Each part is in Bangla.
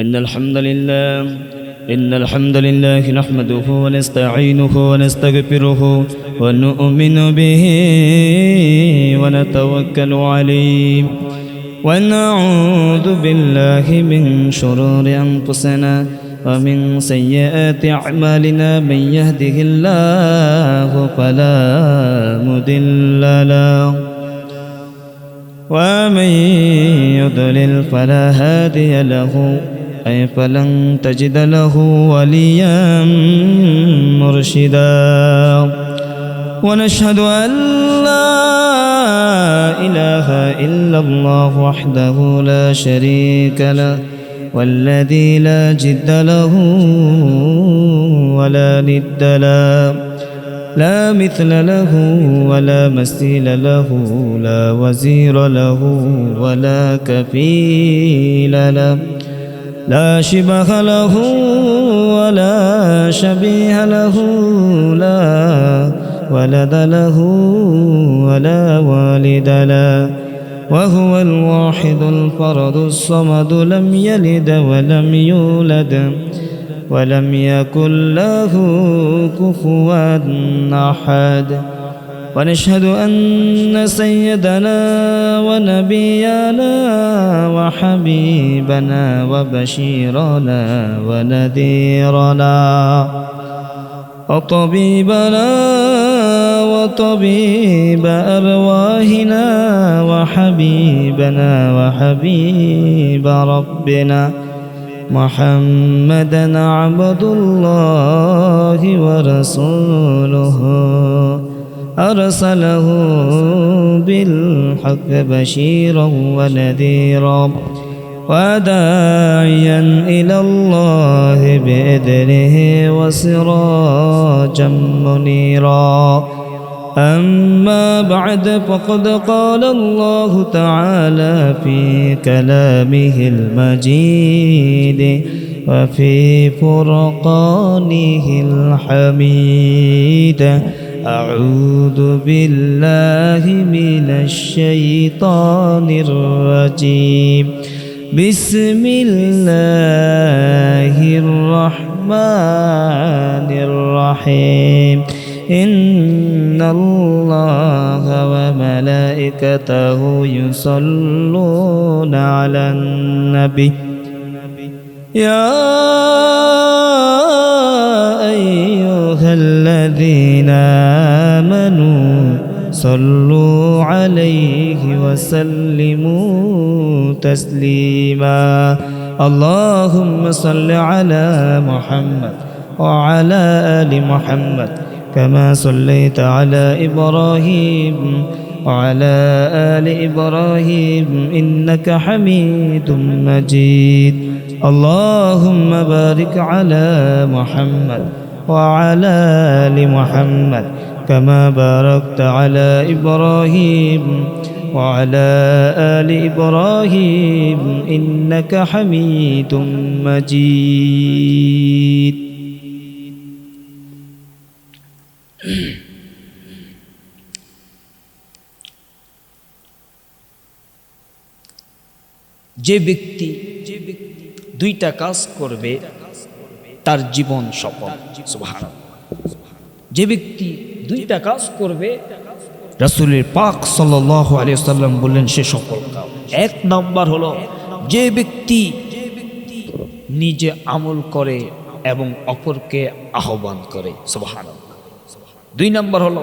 إن الحمد لله نحمده ونستعينه ونستغفره ونؤمن به ونتوكل عليه ونعوذ بالله من شرور أنفسنا ومن سيئات أعمالنا. من يهده الله فلا مضل له ومن يضلل فلا هادي له، أي فلن تجد له وليا مرشدا. ونشهد أن لا إله إلا الله وحده لا شريك له والذي لا جد له ولا ند له، لا مثل له ولا مثيل له، لا وزير له ولا كفيل له، لا شبه له ولا شبيه له، لا ولد له ولا والد له، وهو الواحد الفرد الصمد، لم يلد ولم يولد ولم يكن له كفوا أحد. ونشهد أن سيدنا ونبينا وحبيبنا وبشيرنا ونذيرنا وطبيبنا وطبيب أرواحنا وحبيبنا وحبيب ربنا محمدا عبد الله ورسوله، أرسله بالحق بشيرا ونذيرا وداعيا إلى الله بإذنه وسراجا منيرا. أما بعد، فقد قال الله تعالى في كلامه المجيد وفي فرقانه الحميد: أعوذ بالله من الشيطان الرجيم، بسم الله الرحمن الرحيم. إن الله وملائكته يصلون على النبي يا أيها الذين آمنوا صلوا عليه وسلموا تسليما. اللهم صل على محمد وعلى آل محمد كما صليت على إبراهيم وعلى آل إبراهيم إنك حميد مجيد. اللهم بارك على محمد وعلى آل محمد كما باركت على إبراهيم وعلى آل إبراهيم إنك حميد مجيد. যে ব্যক্তি দুইটা কাজ করবে তার জীবন সফল। সুবহানাল্লাহ। যে ব্যক্তি দুইটা কাজ করবে, রাসূলের পাক সাল্লাল্লাহু আলাইহি ওয়াসাল্লাম বললেন সে সফল। এক নাম্বার হলো যে ব্যক্তি নিজে আমল করে এবং অপরকে আহ্বান করে। সুবহানাল্লাহ। দুই নাম্বার হলো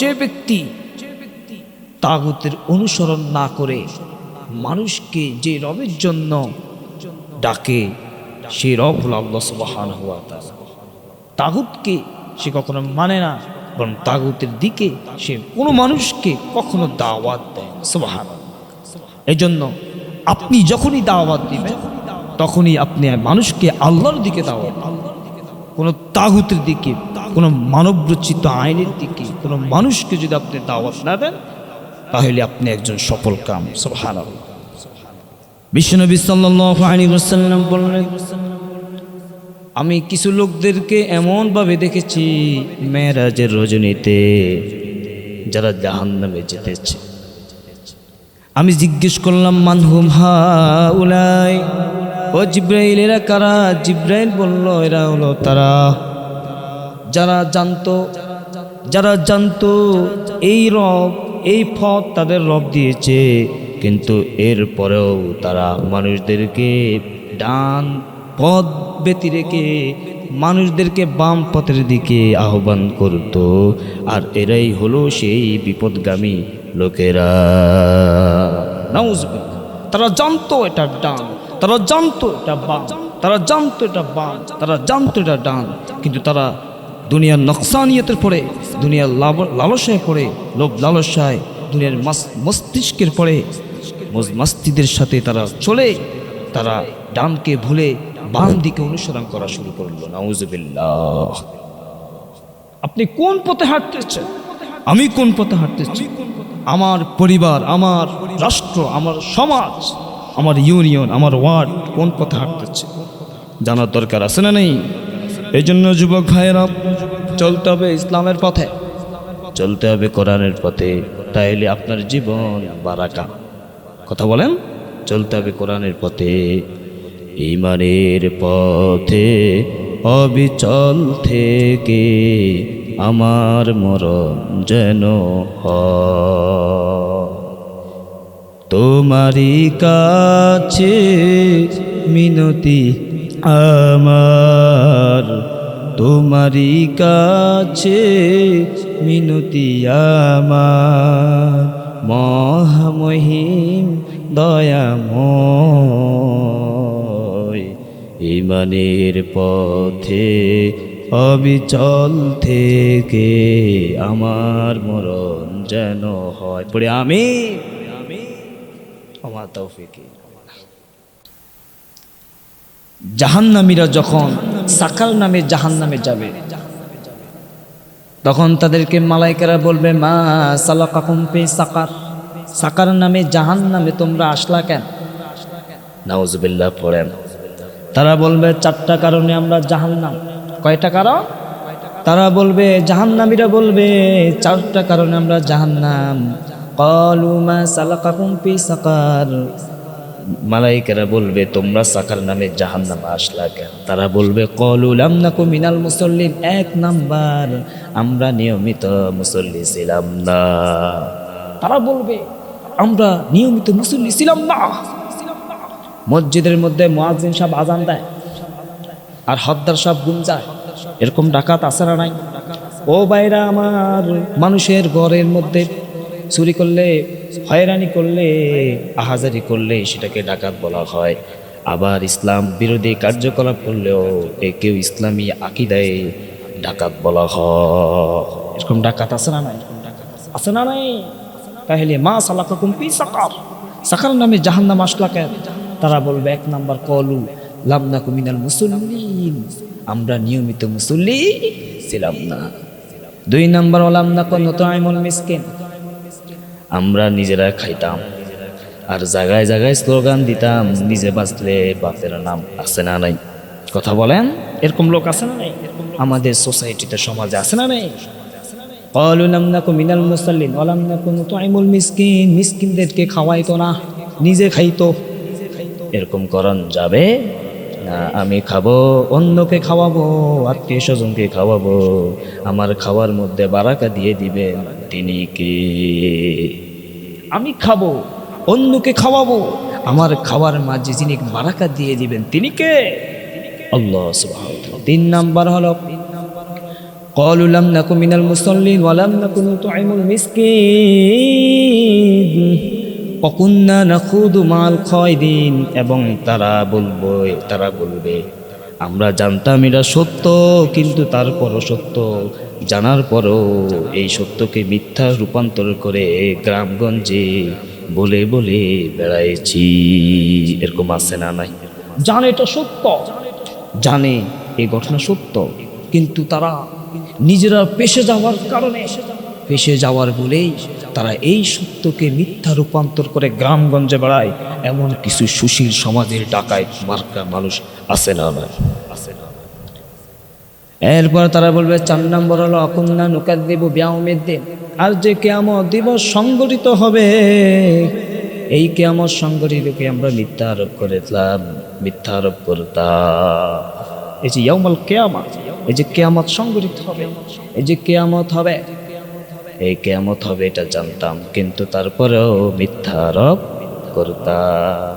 যে ব্যক্তি তাগুতের অনুসরণ না করে মানুষকে যে রবের জন্য ডাকে, সেই রব হলো আল্লাহ সুবহানাহু ওয়া তাআলা। তাগুতকে সে কখনো মানে না, বরং তাগুতের দিকে সে কোনো মানুষকে কখনো দাওয়াত দেয়। সুবহানাল্লাহ। এই জন্য আপনি যখনই দাওয়াত দিবেন তখনই আপনি মানুষকে আল্লাহর দিকে দাওয়াত দিবেন, কোনো তাগুতের দিকে, কোনো মানবরচিত আইনের দিকে কোনো মানুষকে যদি আপনি দাওয়াত না দেন তাহলে আপনি একজন সফল কাম। সুবহানাল্লাহ। বিশ্বনবী সাল্লাল্লাহু আলাইহি ওয়াসাল্লাম বললেন, আমি কিছু লোকদেরকে এমনভাবে দেখেছি মেরাজের রজনীতে যারা জাহান্নামে যেতেছে। আমি জিজ্ঞেস করলাম, মান হুম হাউলাই, ও ও জিব্রাইল এরা কারা? জিব্রাইল বলল এরা হলো তারা যারা জানতো এই রব, এই পথ তাদের রব দিয়েছে, কিন্তু এরপরেও তারা মানুষদেরকে ডান পথ ব্যতি রেখে মানুষদেরকে বাম পথের দিকে আহ্বান করত। আর এরাই হলো সেই বিপদগামী লোকেরা। নাউজুবিল্লাহ। তারা জানতো এটা ডান, তারা জানতো এটা বাম, তারা জানতো এটা বাম, তারা জানতো এটা ডান, কিন্তু তারা দুনিয়ার নকশানিয়তের পরে, দুনিয়ার লালসায় পড়ে, লোভ লালসায়, দুনিয়ার মস্তিষ্কের পরে মস্তিদের সাথে তারা চলে, তারা ডানকে ভুলে বাম দিকে অনুসরণ করা শুরু করলো। নাউজুবিল্লাহ। আপনি কোন পথে হাঁটতেছেন? আমি কোন পথে হাঁটতেছি? আমার পরিবার, আমার রাষ্ট্র, আমার সমাজ, আমার ইউনিয়ন, আমার ওয়ার্ড কোন পথে হাঁটতেছে জানার দরকার আছে না নেই? এই জন্য যুবক ভাইয়েরা, চলতে হবে ইসলামের পথে, চলতে হবে কোরআনের পথে, তাইলে আপনার জীবন বারাকা। কথা বলেন, চলতে হবে কোরআনের পথে, ঈমানের পথে অবিচল থেকে আমার মরণ যেন হয়। তোমারই কাছে মিনতি আমার, তোমারই কাছে মিনতি আমার, মহামহিম দয়াময়। ঈমানের পথে অবিচল থেকে আমার মরণ যেন হয়। পড়ে আমিন। আমার তৌফিক। জাহান্নামীরা যখন সাকার নামে জাহান্নামে যাবে, তখন তাদেরকে মালাইকারা বলবে, মা সালাকাকুম ফি সাকার, সাকার নামে জাহান্নামে তোমরা আসলা কেন? নাউজুবিল্লাহ পড়েন। তারা বলবে, চারটা কারণে আমরা জাহান্নাম। কয়টা কারণ? তারা বলবে, জাহান্নামীরা বলবে, চারটা কারণে আমরা জাহান্নাম। ক্বালু মা সালাকাকুম ফি সাকার, মালাইকারা বলবে, তোমরা সাকার নামে জাহান্নামে আসলা কেন? তারা বলবে, ক্বালু লাম নাকু মিনাল মুসাল্লিন, এক নাম্বার, আমরা নিয়মিত মুসল্লি ছিলাম না। তারা বলবে, আমরা নিয়মিত মুসল্লি ছিলাম না। মসজিদের মধ্যে মুয়াজ্জিন সাহেব আজান দেয় আর হদ্দার সাহেব গুঞ্জায়, এরকম ডাকাত আছে না নাই? ও ভাইরা আমার, মানুষের ঘরের মধ্যে চুরি করলে, হয়রানি করলে, আহাজারি করলে সেটাকে ডাকাত বলা হয়। আবার ইসলাম বিরোধী কার্যকলাপ করলেও একেও ইসলামী আকীদায় ডাকাত বলা হয়। এরকম ডাকাত আছে না নাই? আছে না নাই? তাহলে মা সালাকাকুম ফি সাকার, সাকার নামে জাহান্নাম আসলা কেন? তারা বলবে, এক নাম্বার, ক্বালু লাম নাকু মিনাল মুসাল্লিন, আমরা নিয়মিত মুসল্লি ছিলাম না। দুই নাম্বার, ওয়ালাম নাকু নুতঈমুল মিসকিন, আমরা নিজেরা খাইতাম আর জায়গায় জায়গায় স্লোগান দিতাম, নিজে বাঁচলে বাপের নাম। আছে না নাই? কথা বলেন, এরকম লোক আছে না নাই? আমাদের সোসাইটিতে, সমাজে আছে না নাই? ক্বালু লাম নাকু মিনাল মুসাল্লিন ওয়ালাম নাকু নুতঈমুল মিসকিন, মিসকিনদেরকে খাওয়াইতো না, নিজে খাইতো। এরকম করণ যাবে না। আমি খাবো, অন্যকে খাওয়াবো, আত্মীয় স্বজনকে খাওয়াবো, আমার খাওয়ার মধ্যে বারাকা দিয়ে দিবেন তিনি কে? আমি খাবো, অন্যকে খাওয়াবো, আমার খাওয়ার মাঝে যিনি বারাকা দিয়ে দিবেন তিনি কে? আল্লাহ সুবহানাহু ওয়া তাআলা। তিন নাম্বার হলো, ক্বালু লাম নাকু মিনাল মুসাল্লিন ওয়া লাম নাকু নুতঈমুল মিসকিন ওয়া কুন্না নাখুদু মাল খায়দিন, এবং তারা বলবে, আমরা জানতাম এটা সত্য, কিন্তু তারপরও সত্য জানার পরও এই সত্যকে মিথ্যা রূপান্তর করে গ্রামগঞ্জে বলে বলে বেড়াইছি। এরকম আছে না নাই? জানে এটা সত্য, জানে এই ঘটনা সত্য, কিন্তু তারা নিজেরা পেশে যাওয়ার কারণে, পেশে যাওয়ার বলেই তারা এই সত্যকে মিথ্যা রূপান্তর করে গ্রামগঞ্জে বেড়ায়। এমন কিছু সুশীল সমাজের ডাকাত মার্কা মানুষ আছে না নাই? এরপর তারা বলবে, 4 নম্বর হলো, আকুন্না নুকাযযিবু বিয়াউমিদ্দিন, আর যে কিয়ামত দিবস সংগঠিত হবে, এই কিয়ামত সংগঠিতকে আমরা মিথ্যা আরোপ করেছিলাম। মিথ্যা আরোপ করতা। এই যে ইয়াউমুল কিয়ামত, এই যে কিয়ামত সংঘটিত হবে, এই যে কিয়ামত হবে, এই কিয়ামত হবে এটা জানতাম, কিন্তু তারপরেও মিথ্যা আরোপ করতাম।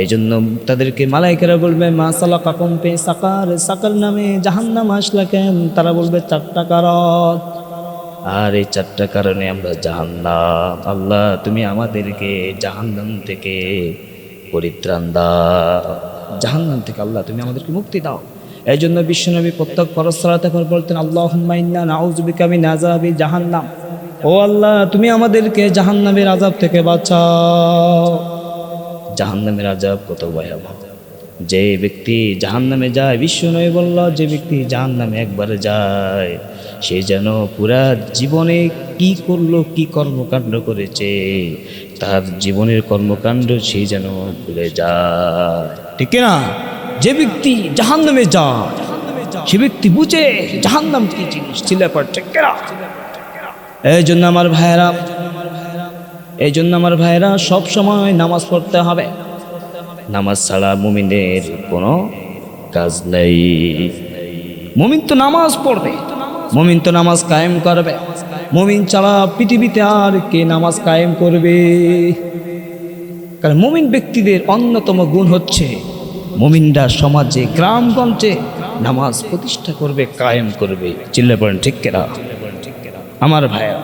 এই জন্য তাদেরকে মালাইকেরা বলবে মা সালাকাকুম ফি সাকার, সাকার নামে জাহান্নাম আসলা কেন? তারা বলবে 4টা কারণ, আর এই 4টা কারণে আমরা জাহান্নাম। আল্লাহ তুমি আমাদেরকে জাহান্নাম থেকে পরিত্রাণ দাও, জাহান্নাম থেকে আল্লাহ তুমি আমাদেরকে মুক্তি দাও। এই জন্য বিশ্বনবী প্রত্যেক ফরজ সালাতের পর বলতেন আল্লাহুম্মা ইন্না নাউযু বিকা মিন আযাবি জাহান্নাম, ও আল্লাহ তুমি আমাদেরকে জাহান্নামের আযাব থেকে বাঁচাও। জাহান্নামের আযাব কত ভয়াবহ! যে ব্যক্তি জাহান্নামে যায়, বিশ্বনবী বলল যে ব্যক্তি জাহান্নামে একবারে যায় সে যেন পুরা জীবনে কি করলো, কি কর্মকাণ্ড করেছে, তার জীবনের কর্মকাণ্ড সে যেন ভুলে যায়, ঠিক না? যে ব্যক্তি জাহান্নামে যায় সে ব্যক্তি বুঝে জাহান্নাম কি জিনিস, চিল্লাপার ঠিক না? এই জন্য আমার ভাইয়েরা, এই জন্য আমার ভাইয়েরা সব সময় নামাজ পড়তে হবে। নামাজ ছাড়া মুমিনের কোনো কাজ নেই। মুমিন তো নামাজ পড়বে, মুমিন তো নামাজ কায়েম করবে। মুমিন ছাড়া পৃথিবীতে আর কে নামাজ কায়েম করবে? কারণ মুমিন ব্যক্তিদের অন্যতম গুণ হচ্ছে মুমিনরা সমাজে গ্রামগঞ্জে নামাজ প্রতিষ্ঠা করবে, কায়েম করবে। চিল্লা পড়েন ঠিক কিনা আমার ভাইয়েরা?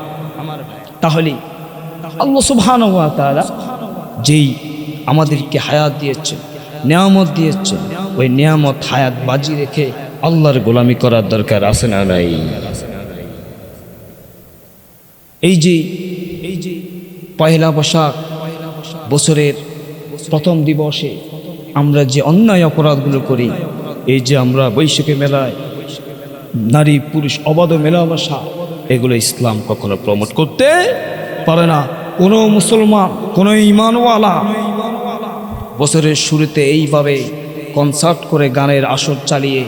তাহলে আল্লাহ সুবহানাহু ওয়া তাআলা যেই আমাদেরকে হায়াত দিয়েছেন, নিয়ামত দিয়েছেন, ওই নিয়ামত হায়াত বাজি রেখে আল্লাহর গোলামি করার দরকার আছে না নাই? এই যে পয়লা বৈশাখ বছরের প্রথম দিবসে আমরা যে অন্যায় অপরাধগুলো করি, এই যে আমরা বৈশাখী মেলায় নারী পুরুষ অবাধ মেলামেশা, এগুলো ইসলাম কখনো প্রমোট করতে পারে না। কোনো মুসলমান, কোনো ঈমানওয়ালা বছরের শুরুতে এইভাবে কনসার্ট করে গানের আসর চালিয়ে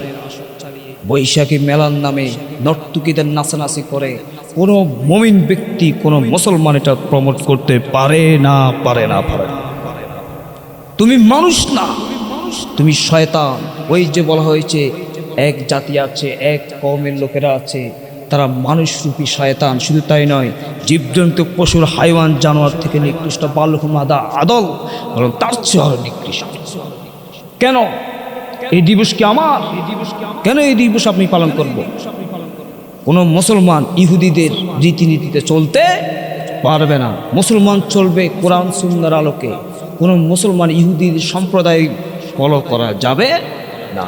বৈশাখী মেলার নামে নর্তকীদের নাচানাচি করে কোনো মুমিন ব্যক্তি, কোনো মুসলমান এটা প্রমোট করতে পারে না, পারে না, পারে না। তুমি মানুষ না, তুমি শয়তান। ওই যে বলা হয়েছে এক জাতি আছে, এক কওমের লোকেরা আছে, তারা মানুষরূপী শয়তান। শুধু তাই নয়, জীবজন্তু, পশুর, হাইওয়ান, জানোয়ার থেকে নিকৃষ্ট, বালহুম আদা আদল, বরং তার চেয়ে আরো নিকৃষ্ট। কেন এই দিবস কি আমার? কেন এই দিবস আপনি পালন করব? কোনো মুসলমান ইহুদিদের রীতিনীতিতে চলতে পারবে না। মুসলমান চলবে কোরআন সুন্নাহর আলোকে। কোনো মুসলমান ইহুদির সম্প্রদায় ফলো করা যাবে না,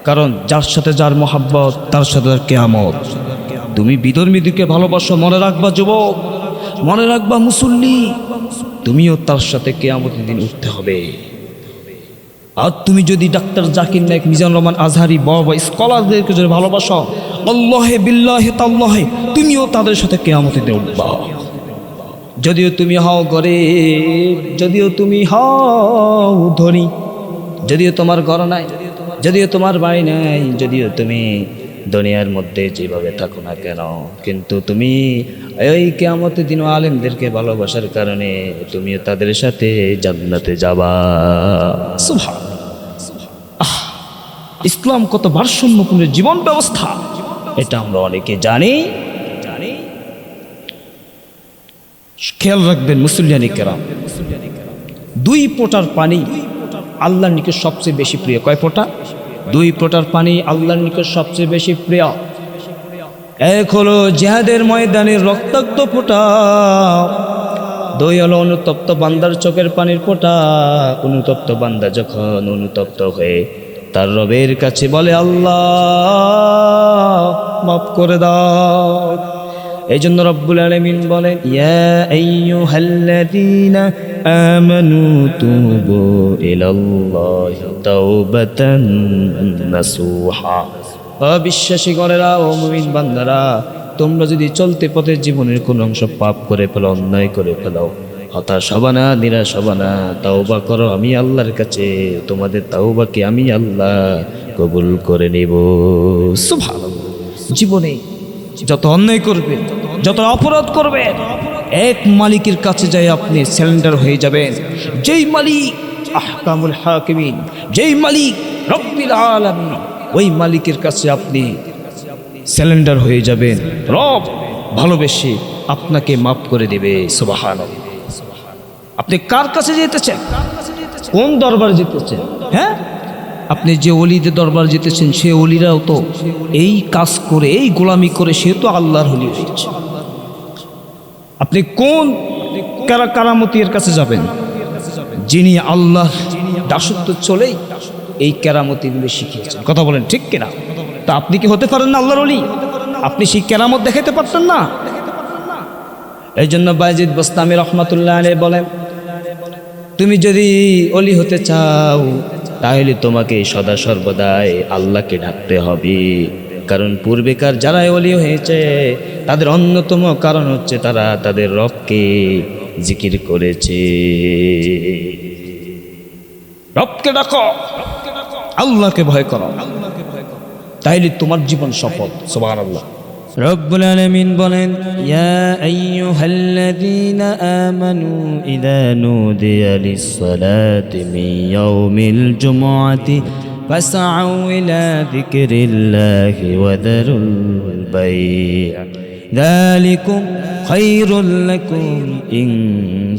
কারণ যার সাথে যার মহাব্বত তার সাথে তার কিয়ামত। তুমি বিধর্মীদেরকে ভালোবাসো, মনে রাখবা যুবক, মনে রাখবা মুসল্লি, তুমিও তার সাথে কিয়ামতের দিন উঠতে হবে। আর তুমি যদি ডাক্তার জাকির নায়েক, মিজানুর রহমান আজহারি, বড় বড় স্কলারদেরকে যদি ভালোবাসো, আল্লাহে বিল্লাহে তাল্লাহে, তুমিও তাদের সাথে কিয়ামতের দিন উঠবা। যদিও তুমি হও গরিব, যদিও তুমি হও ধনী, যদিও তোমার ঘর নাই, যদিও তোমার বাড়ি নাই, যদিও তুমি দুনিয়ার মধ্যে যেভাবে থাকো না কেন, কিন্তু তুমি ওই কিয়ামতের দিন আলেমদেরকে ভালোবাসার কারণে তুমিও তাদের সাথে জান্নাতে যাবা। সুবহানাল্লাহ। ইসলাম কত ভারসাম্যপূর্ণ জীবন ব্যবস্থা, এটা আমরা অনেকে জানি। খেয়াল রাখবেন মুসলিয়ানি কেরাম, 2 ফোঁটার পানি আল্লাহর নিকট সবচেয়ে বেশি প্রিয়। কয় ফোঁটা? 2 ফোঁটার পানি আল্লাহর নিকট সবচেয়ে বেশি প্রিয়। এক হলো জিহাদের ময়দানের রক্তাক্ত ফোঁটা, 2 হলো অনুতপ্ত বান্দার চোখের পানির ফোঁটা। অনুতপ্ত বান্দা যখন অনুতপ্ত হয়ে তার রবের কাছে বলে আল্লাহ মাফ করে দাও, এই জন্য রব্বুল আলামিন বলেন ইয়া আইয়ুহাল্লাযীনা আমানু তুবু ইলাল্লাহি তাওবাতান নাসুহা। বিশ্বাসীগণেরা ও মুমিন বান্দারা, তোমরা যদি চলতে পথে জীবনের কোন অংশ পাপ করে ফেলো, অন্যায় করে ফেলো, হতাশ হবা না, নিরাশ হবা না, তাওবা করো, আমি আল্লাহর কাছে তোমাদের তাওবাকে আমি আল্লাহ কবুল করে নেব। সুবহানাল্লাহ। জীবনে যত অন্যায় করবে, যত অপরাধ করবে, এক মালিকের কাছে যাই আপনি সারেন্ডার হয়ে যাবেন। যেই মালিক আহকামুল হাকিমিন, যেই মালিক রব্বিল আলামিন, ওই মালিকের কাছে আপনি স্যালেন্ডার হয়ে যাবেন, রব ভালোবেসে আপনাকে মাফ করে দেবে। সুবহানাল্লাহ। আপনি কার কাছে যেতেছেন? কোন দরবার যেতেছেন? হ্যাঁ, আপনি যে অলিদের দরবার যেতেছেন সে অলিরাও তো এই কাজ করে, এই গোলামি করে সে তো আল্লাহর ওলি হয়েছে। আপনি কোন কারামতির কাছে যাবেন? যিনি আল্লাহ দাসত্ব চলেই এই কেরামতিগুলো শিখিয়েছেন। কথা বলেন ঠিক কিনা? তা আপনি কি হতে পারেন না আল্লাহর ওলি? আপনি সেই কেরামত দেখাতে পারতেন না? এই জন্য বায়েজিদ বোস্তামি রহমাতুল্লাহ আলাইহি বলেন, তুমি যদি ওলি হতে চাও তাহলে তোমাকে সদা সর্বদাই আল্লাহকে ডাকতে হবে। কারণ পূর্বেকার যারা ওলি হয়েছে তাদের অন্যতম কারণ হচ্ছে তারা তাদের রবকে জিকির করেছে। রবকে ডাকো, আল্লাহকে ভয় করো, তাইলে তোমার জীবন সফল। সুবহানাল্লাহ। রব্বুল আলামিন বলেন, ইয়া আইয়ুহাল্লাযীনা আমানু ইযা নুদিয়া লিস-সালাতি মিন ইয়াউমিল জুমআতি ফাসআউ ইলা যিকরিল্লাহি ওয়া যারুল বাই', যালিকুম খায়রুল লাকুম ইন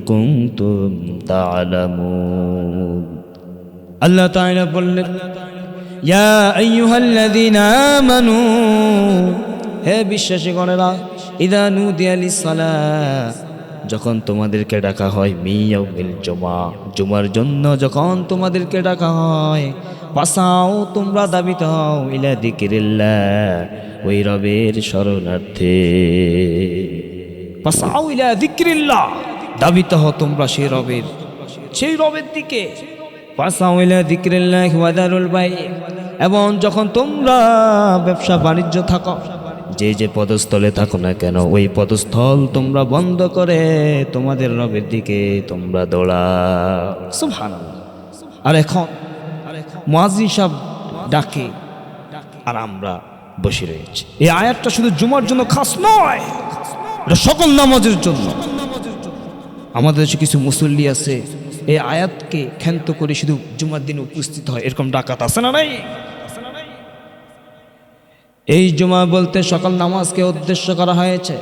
কুনতুম তা'লামুন। আল্লাহ তাআলা বললেন, ইয়া আইয়ুহাল্লাযীনা আমানু, হে বিশ্বাসীগণেরা, ইযা নুদিয়া লিস-সালাহ, যখন তোমাদেরকে ডাকা হয় মিয়াউমিল জুমা, জুমার জন্য যখন তোমাদেরকে ডাকা হয়, ফাসাও, তোমরা দাবিত হও, ইলা যিকরিল্লাহ, ওই রবের শরণার্থে। ফাসাও ইলা যিকরিল্লাহ, দাবিত হও তোমরা সেই রবের দিকে। ফাসাও ইলা যিকরিল্লাহি ওয়া যারুল বাই', এবং যখন তোমরা ব্যবসা বাণিজ্য থাকো, যে পদস্থলে থাকো না কেন, ওই পদস্থল তোমরা বন্ধ করে তোমাদের রবের দিকে তোমরা দৌড়াও। সুবহানাল্লাহ। আর এখন মুয়াজ্জিন সাহেব ডাকে আর আমরা বসে রয়েছি। এই আয়াতটা শুধু জুমার জন্য খাস নয়, এটা সকল নামাজের জন্য। আমাদের দেশে কিছু মুসল্লি আছে এই আয়াতকে ক্ষান্ত করে শুধু জুমার দিনে উপস্থিত হয়, এরকম ডাকাত আছে না নাই? এই জুমা বলতে সকল নামাজকে উদ্দেশ্য করা হয়েছে।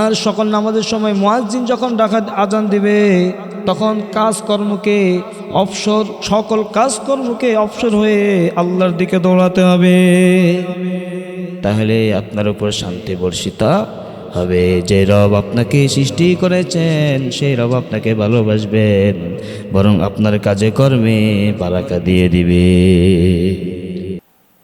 আর সকল নামাজের সময় মুয়াজ্জিন যখন আজান দিবে তখন সকল কাজকর্মকে অবসর হয়ে আল্লাহর দিকে দৌড়াতে হবে। তাহলে আপনার উপর শান্তি বর্ষিত হবে। যে রব আপনাকে সৃষ্টি করেছেন সেই রব আপনাকে ভালোবাসবেন, বরং আপনার কাজে কর্মে বারাকা দিয়ে দিবে।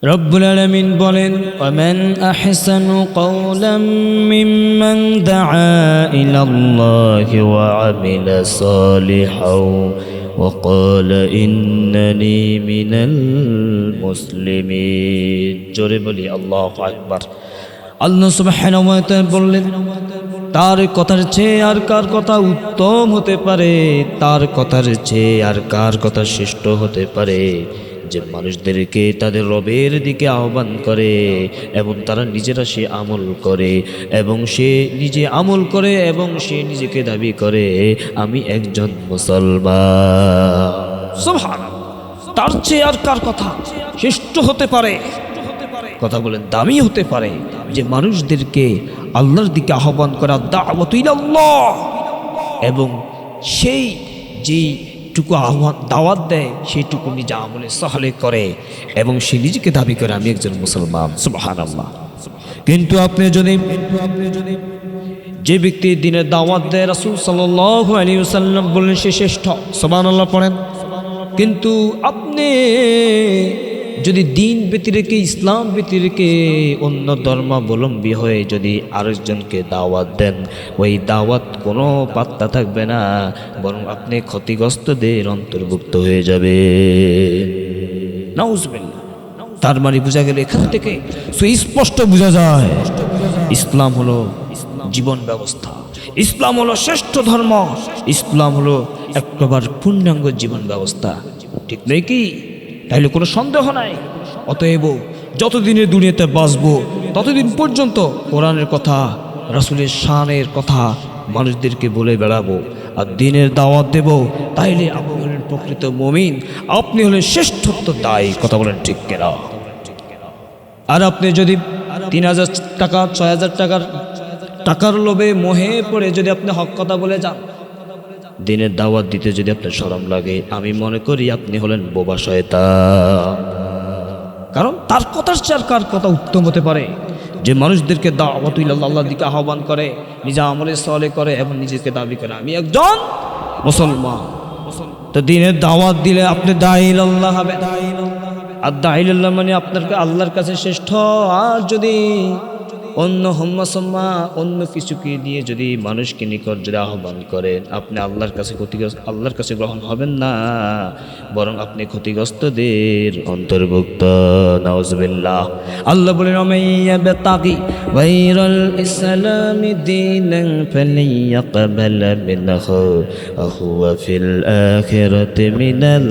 রব্বুল আলামিন বলেন, ওয়ামান আহসানু কওলাম মিম্মান দাআ ইলাল্লাহি ওয়া আমিলা সালিহাও ওয়া ক্বালা ইন্নানি মিনাল মুসলিমিন। জোরে বলি আল্লাহু আকবার। আল্লাহ সুবহানাহু ওয়া তাআলা বললেন, তার কথার চেয়ে আর কার কথা উত্তম হতে পারে, তার কথার চেয়ে আর কার কথা শ্রেষ্ঠ হতে পারে, যে মানুষদেরকে তাদের রবের দিকে আহ্বান করে এবং তারা নিজেরা সে আমল করে এবং সে নিজে আমল করে এবং সে নিজেকে দাবি করে আমি একজন মুসলমান। সুবহানাল্লাহ। তার চেয়ে আর কার কথা শ্রেষ্ঠ হতে পারে, কথা বলেন দামি হতে পারে, যে মানুষদেরকে আল্লাহর দিকে আহ্বান করা, দাওয়াতু ইলাল্লাহ, এবং সেই যেই টুকু দাওয়াত দেয় সেইটুকু নিজে আমলে সাহলে করে এবং সে নিজেকে দাবি করে আমি একজন মুসলমান। সুবহানাল্লাহ। কিন্তু আপনি যদি যে ব্যক্তি দিনের দাওয়াত দেয়, রাসূল সাল্লাল্লাহু আলাইহি ওয়াসাল্লাম বললেন সে শ্রেষ্ঠ। সুবহানাল্লাহ পড়েন। কিন্তু আপনি যদি দিন ব্যতিরেকে, ইসলাম ব্যতিরেকে অন্য ধর্মাবলম্বী হয়ে যদি আরেকজনকে দাওয়াত দেন, ওই দাওয়াত কোনো পাত্তা থাকবে না, বরং আপনি ক্ষতিগ্রস্তদের অন্তর্ভুক্ত হয়ে যাবে। নাউজুবিল্লাহ। তার মানে বোঝা গেল এখান থেকে সুস্পষ্ট বোঝা যায় ইসলাম হলো জীবন ব্যবস্থা, ইসলাম হলো শ্রেষ্ঠ ধর্ম, ইসলাম হলো একবার পূর্ণাঙ্গ জীবন ব্যবস্থা। ঠিক নয় কি? তাইলে কোনো সন্দেহ নাই। অতএব যতদিনের দুনিয়াতে বাঁচবো ততদিন পর্যন্ত কোরআনের কথা, রাসূলের শানের কথা মানুষদেরকে বলে বেড়াবো আর দিনের দাওয়াত দেব। তাইলে আপনি হলেন প্রকৃত মুমিন, আপনি হলেন শ্রেষ্ঠত্ব দায়ী। কথা বলেন ঠিক কিনা? আর আপনি যদি 3000 টাকা 6000 টাকার লোভে মোহে পড়ে যদি আপনি হক কথা বলে যান, দিনের দাওয়াত দিতে যদি আপনার শরম লাগে, আমি মনে করি আপনি হলেন বোবা শয়তান। কারণ তার কথার চেয়ে আর কার কথা উত্তম হতে পারে? যে মানুষদেরকে দাওয়াতুল আল্লাহর দিকে আহ্বান করে, নিজে আমলে সলে করে এবং নিজেকে দাবি করে আমি একজন মুসলমান। তো দিনের দাওয়াত দিলে আপনি দাঈল আল্লাহ হবে। আর দাঈল আল্লাহ মানে আপনাকে আল্লাহর কাছে শ্রেষ্ঠ। আর যদি অন্য হোম্মা অন্য কিছুকে দিয়ে যদি মানুষকে নিকট যদি আহ্বান করেন, আপনি আল্লাহর কাছে আল্লাহর কাছে গ্রহণ হবেন না, বরং আপনি ক্ষতিগ্রস্তদের অন্তর্ভুক্ত। নাউজুবিল্লাহ। আল্লাহ বলেন ওমাইয়াবতাগি গায়রাল ইসলামি দীনান ফালিয়াকবাল মিনহু ওয়া হুয়া ফিল আখিরাতি মিনাল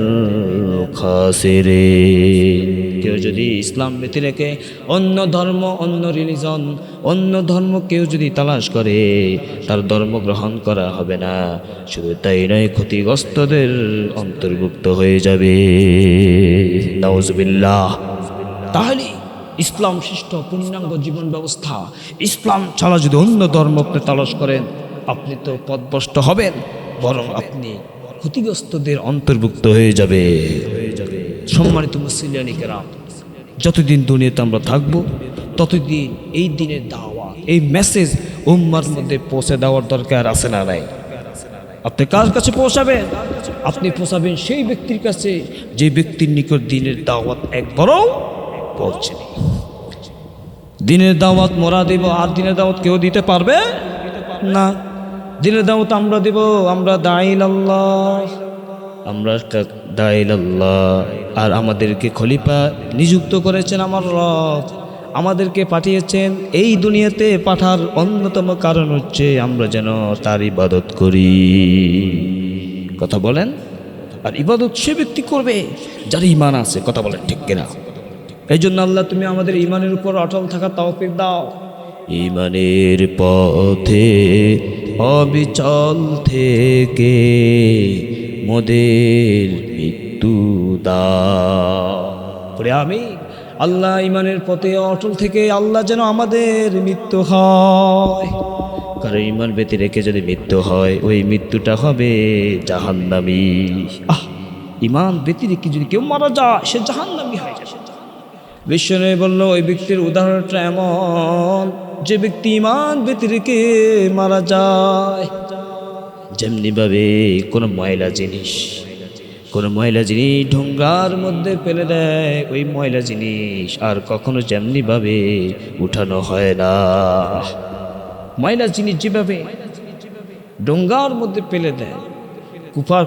খাসিরিন। কেউ যদি ইসলাম ব্যতীত রেখে অন্য ধর্ম, অন্য রিলিজন, অন্য ধর্ম কেউ যদি তালাশ করে, তার ধর্ম গ্রহণ করা হবে না। শুধু তাই নয়, ক্ষতিগ্রস্তদের অন্তর্ভুক্ত হয়ে যাবে। নাউজুবিল্লাহ। তাহলে ইসলাম শ্রেষ্ঠ পূর্ণাঙ্গ জীবন ব্যবস্থা। ইসলাম ছাড়া যদি অন্য ধর্ম আপনি তালাশ করেন, আপনি তো পথভ্রষ্ট হবেন, বরং আপনি ক্ষতিগ্রস্তদের অন্তর্ভুক্ত হয়ে যাবে। সম্মানিত মুসলিয়ানি কেরাম, যতদিন দুনিয়াতে আমরা থাকবো, ততদিন এই দিনের দাওয়া, এই মেসেজ উম্মার মধ্যে পৌঁছে দেওয়ার দরকার আছে না নাই? আপনি কার কাছে পৌঁছাবেন? আপনি পৌঁছাবেন সেই ব্যক্তির কাছে যে ব্যক্তির নিকট দিনের দাওয়াত একবারও পৌঁছেনি। দিনের দাওয়াত মোরা দেব, আর দিনের দাওয়াত কেউ দিতে পারবে না। দিনের দাওয়াত আমরা দেব, আমরা দাঈল আল্লাহ, আমরা দাঈল আল্লাহ। আর আমাদেরকে খলিফা নিযুক্ত করেছেন আমার রব, আমাদেরকে পাঠিয়েছেন এই দুনিয়াতে। পাঠার অন্যতম কারণ হচ্ছে আমরা যেন তার ইবাদত করি। কথা বলেন। আর ইবাদত সে ব্যক্তি করবে যার ঈমান আছে। কথা বলেন ঠিক কিনা? এই জন্য আল্লাহ তুমি আমাদের ঈমানের উপর অটল থাকা তৌফিক দাও। ঈমানের পথে অবিচল থেকে মোদের মৃত্যু দাও। আমি আল্লাহ ঈমানের পথে অটল থেকে আল্লাহ যেন আমাদের মৃত্যু হয়। কারণ ঈমান ব্যতীত রেখে যদি মৃত্যু হয়, ওই মৃত্যুটা হবে জাহান্নামী। ঈমান ব্যতীত রেখে যদি কেউ মারা যায়, সে জাহান্নামী হয়ে যায়। বিশ্বনবী বলল, ওই ব্যক্তির উদাহরণটা এমন যে ব্যক্তি ঈমান ব্যতীত রেখে মারা যায়। যেমনিভাবে কোনো ময়লা জিনিস ঢোঙ্গার মধ্যে ফেলে দেয়, ওই ময়লা জিনিস আর কখনো যেমনিভাবে উঠানো হয় না। ময়লা জিনিস যেভাবে ডোঙ্গার মধ্যে ফেলে দেয়,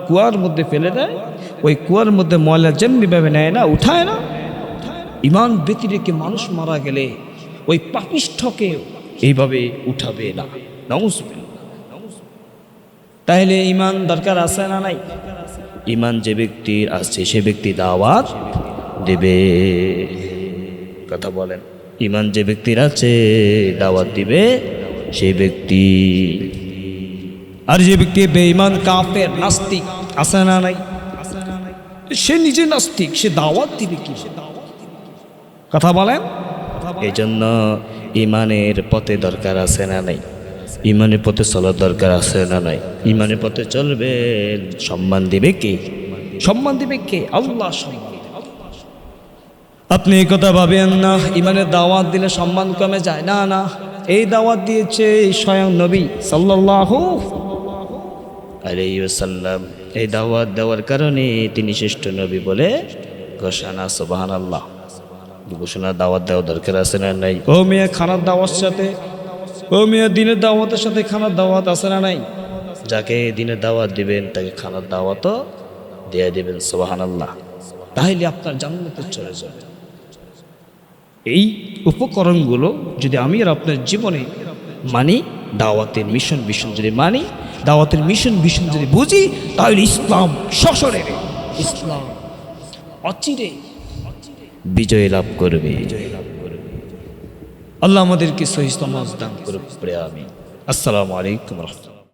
কুয়ার মধ্যে ফেলে দেয়, ওই কুয়ার মধ্যে ময়লা যেমনিভাবে নেয় না, উঠায় না। ঈমান ব্যতীত রেখে মানুষ মারা গেলে ওই পাপিষ্ঠকে এইভাবে উঠাবে না। নাউজুবিল্লাহ। তাহলে ঈমান দরকার আছে না নাই? ঈমান যে ব্যক্তির আছে সে ব্যক্তি দাওয়াত দেবে। কথা বলেন। ঈমান যে ব্যক্তির আছে দাওয়াত দিবে সেই ব্যক্তি। আর যে ব্যক্তি বেঈমান, কাফের, নাস্তিক আছে না নাই? সে নিজে নাস্তিক, সে দাওয়াত দিবে কি? কথা বলেন। এই জন্য ঈমানের পথে দরকার আছে না নাই? ঈমানের পথে চলার দরকার আছে না নাই? ঈমানের পথে চলবে, সম্মান দিবে কে? সম্মান দিবে কে? আল্লাহ সম্মান। আপনি এই কথা ভাবেন না ঈমানের দাওয়াত দিলে সম্মান কমে যায়। না না, এই দাওয়াত দিয়েছে স্বয়ং নবী সাল্লাল্লাহু আলাইহি ওয়াসাল্লাম। এই দাওয়াত দেওয়ার কারণে তিনি শ্রেষ্ঠ নবী বলে ঘোষণা। সুবহানাল্লাহ। ঘোষণা দাওয়াত দেওয়া দরকার আছে না নাই? ও মেয়ে, খানার দাওয়াতের সাথে, ও মেয়ে, দিনের দাওয়াতের সাথে খানার দাওয়াত আছে না নাই? যাকে দিনের দাওয়াত দিবেন তাকে খানার দাওয়াতও দিয়ে দিবেন। সুবহানাল্লাহ। তাহলে আপনার জান্নাতে চলে যাবে। এই উপকরণগুলো যদি আমি আর আপনার জীবনে মানি, দাওয়াতের মিশন যদি মানি, দাওয়াতের মিশন যদি বুঝি, তাহলে ইসলাম সশরে, ইসলাম অচিরে বিজয় লাভ করবে। আল্লাহ আমাদেরকে সহিহ সমাজ দান করুন। আমি আসসালামু আলাইকুম।